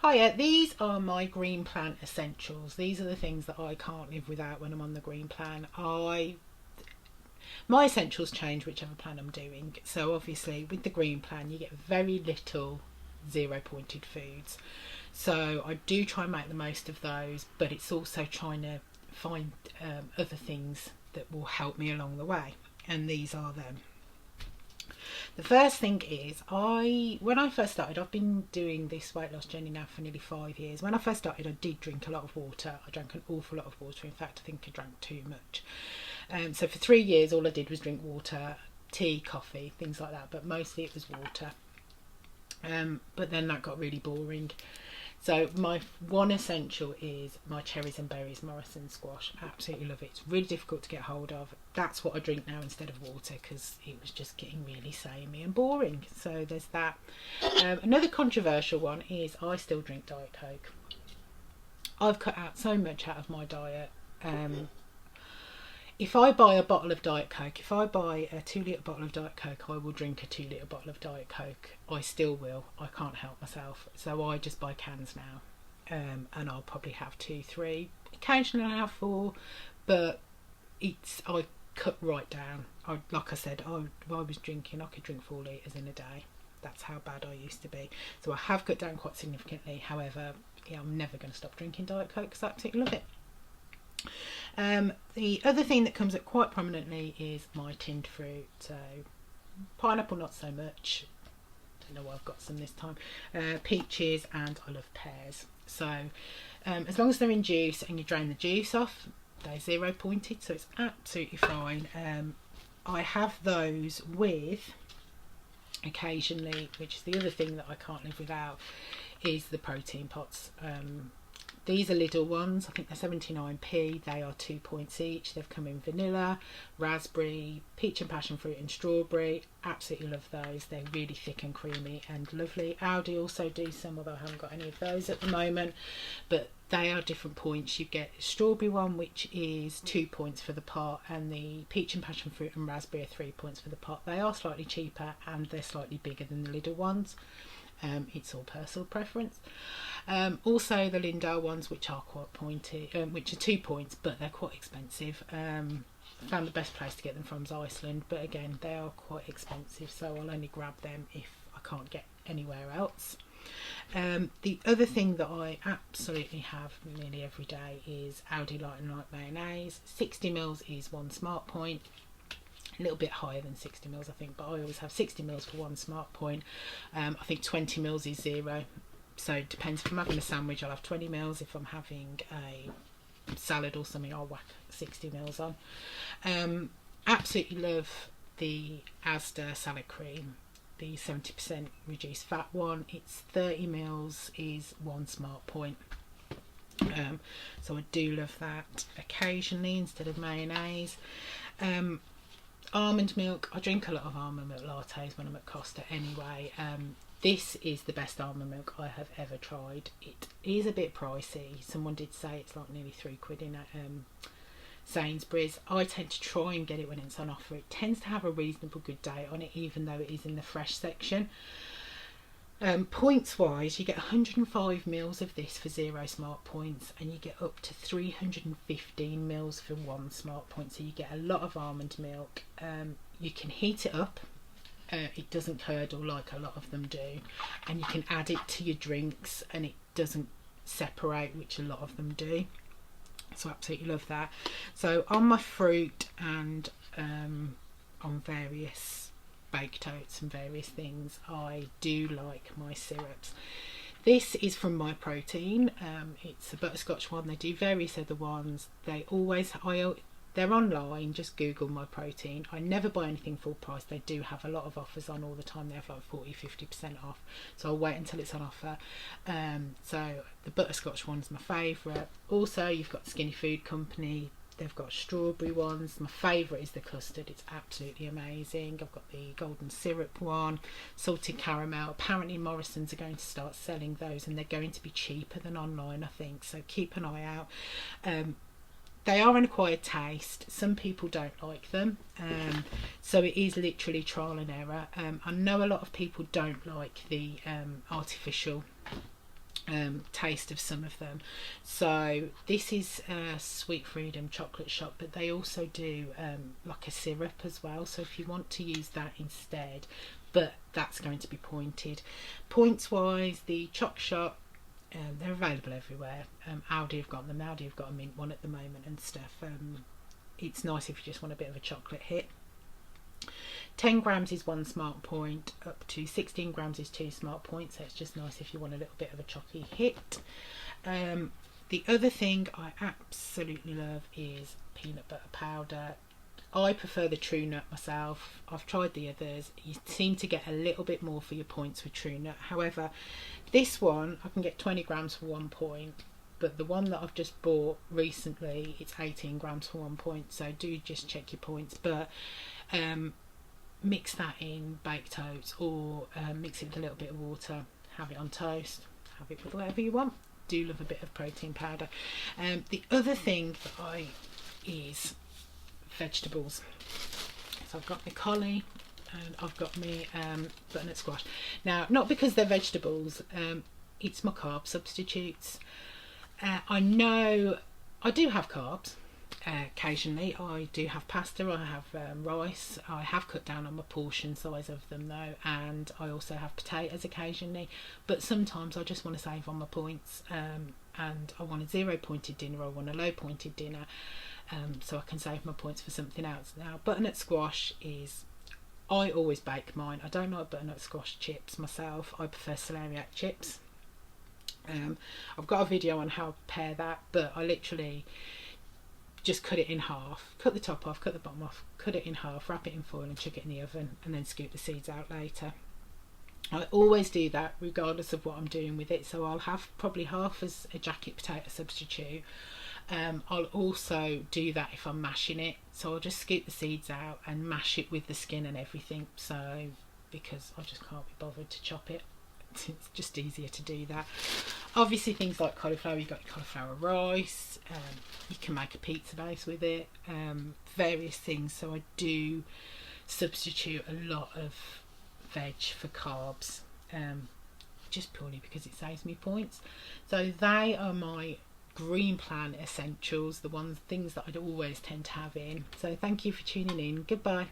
Hiya, these are my green plan essentials. These are the things that I can't live without when I'm on the green plan. My essentials change whichever plan I'm doing. So obviously with the green plan you get very little zero pointed foods. So I do try and make the most of those, but it's also trying to find other things that will help me along the way. And these are them. The first thing is, when I first started, I've been doing this weight loss journey now for nearly 5 years. When I first started, I did drink a lot of water. I drank an awful lot of water. In fact, I think I drank too much. So for 3 years, all I did was drink water, tea, coffee, things like that. But mostly it was water. But then that got really boring. So my one essential is my cherries and berries Morrison squash. Absolutely love it. It's really difficult to get hold of. That's what I drink now instead of water because it was just getting really samey and boring. So there's that. Another controversial one is I still drink Diet Coke. I've cut out so much out of my diet. If I buy a bottle of Diet Coke, if I buy a 2 litre bottle of Diet Coke, I will drink a 2 litre bottle of Diet Coke. I still will. I can't help myself. So I just buy cans now. And I'll probably have 2, 3. Occasionally I have 4. But I cut right down. Like I said, if I was drinking, I could drink 4 litres in a day. That's how bad I used to be. So I have cut down quite significantly. However, I'm never going to stop drinking Diet Coke because I absolutely love it. The other thing that comes up quite prominently is my tinned fruit. So pineapple not so much, don't know why I've got some this time. Peaches, and I love pears. So as long as they're in juice and you drain the juice off, they're zero pointed, so it's absolutely fine. I have those with, occasionally, which is the other thing that I can't live without, is the protein pots. These are little ones. I think they're 79p. They are 2 points each. They've come in vanilla, raspberry, peach and passion fruit and strawberry. Absolutely love those. They're really thick and creamy and lovely. Aldi also do some, although I haven't got any of those at the moment. But they are different points. You get a strawberry one, which is 2 points for the pot, and the peach and passion fruit and raspberry are 3 points for the pot. They are slightly cheaper and they're slightly bigger than the little ones. It's all personal preference. Also the Lindau ones, which are quite pointy, which are 2 points, but they're quite expensive. Found the best place to get them from is Iceland, but again they are quite expensive, so I'll only grab them if I can't get anywhere else. The other thing that I absolutely have nearly every day is Aldi Light and Light mayonnaise. 60ml is 1 smart point. A little bit higher than 60ml I think, but I always have 60ml for 1 smart point. I think 20ml is 0, so it depends. If I'm having a sandwich I'll have 20ml. If I'm having a salad or something I'll whack 60ml on. Absolutely love the Asda salad cream, the 70% reduced fat one. It's 30ml is 1 smart point. So I do love that occasionally instead of mayonnaise. Almond milk, I drink a lot of almond milk lattes when I'm at Costa anyway. This is the best almond milk I have ever tried. It is a bit pricey. Someone did say it's like nearly £3 in Sainsbury's. I tend to try and get it when it's on offer. It tends to have a reasonable good date on it, even though it is in the fresh section. Points wise, you get 105ml of this for 0 smart points, and you get up to 315ml for 1 smart point, so you get a lot of almond milk. You can heat it up, it doesn't curdle like a lot of them do, and you can add it to your drinks and it doesn't separate, which a lot of them do. So I absolutely love that. So on my fruit and on various baked oats and various things, I do like my syrups. This is from My Protein. It's a butterscotch one. They do various other ones. They're online. Just Google My Protein. I never buy anything full price. They do have a lot of offers on all the time. They have like 40-50% off, so I'll wait until it's on offer. So the butterscotch one's my favourite. Also you've got Skinny Food Company. They've got strawberry ones. My favourite is the custard. It's absolutely amazing. I've got the golden syrup one, salted caramel. Apparently Morrison's are going to start selling those, and they're going to be cheaper than online, I think, so keep an eye out. They are an acquired taste. Some people don't like them, so it is literally trial and error. I know a lot of people don't like the artificial taste of some of them. So this is Sweet Freedom chocolate shop, but they also do like a syrup as well, so if you want to use that instead, but that's going to be pointed. Points wise, the choc shop, they're available everywhere. Aldi have got them. Aldi have got a mint one at the moment and stuff. It's nice if you just want a bit of a chocolate hit. 10 grams is 1 smart point, up to 16 grams is 2 smart points, so it's just nice if you want a little bit of a chalky hit. The other thing I absolutely love is peanut butter powder. I prefer the True Nut myself. I've tried the others. You seem to get a little bit more for your points with True Nut. However, this one I can get 20 grams for 1 point, but the one that I've just bought recently, it's 18 grams for 1 point, so do just check your points. But mix that in baked oats, or mix it with a little bit of water, have it on toast, have it with whatever you want. Do love a bit of protein powder. The other thing that is vegetables. So I've got my collie and I've got my butternut squash. Now, not because they're vegetables, it's my carb substitutes. I know I do have carbs. Occasionally I do have pasta, I have rice. I have cut down on my portion size of them though, and I also have potatoes occasionally, but sometimes I just want to save on my points, and I want a 0 pointed dinner, I want a low pointed dinner, so I can save my points for something else. Now, butternut squash is, I always bake mine. I don't like butternut squash chips myself, I prefer celeriac chips. I've got a video on how to prepare that, but I literally just cut it in half, cut the top off, cut the bottom off, cut it in half, wrap it in foil and chuck it in the oven, and then scoop the seeds out later. I always do that regardless of what I'm doing with it, so I'll have probably half as a jacket potato substitute. I'll also do that if I'm mashing it, so I'll just scoop the seeds out and mash it with the skin and everything, so because I just can't be bothered to chop it. It's just easier to do that. Obviously things like cauliflower, you've got your cauliflower rice, you can make a pizza base with it, various things. So I do substitute a lot of veg for carbs, just purely because it saves me points. So they are my green plan essentials, things that I'd always tend to have in. So thank you for tuning in. Goodbye.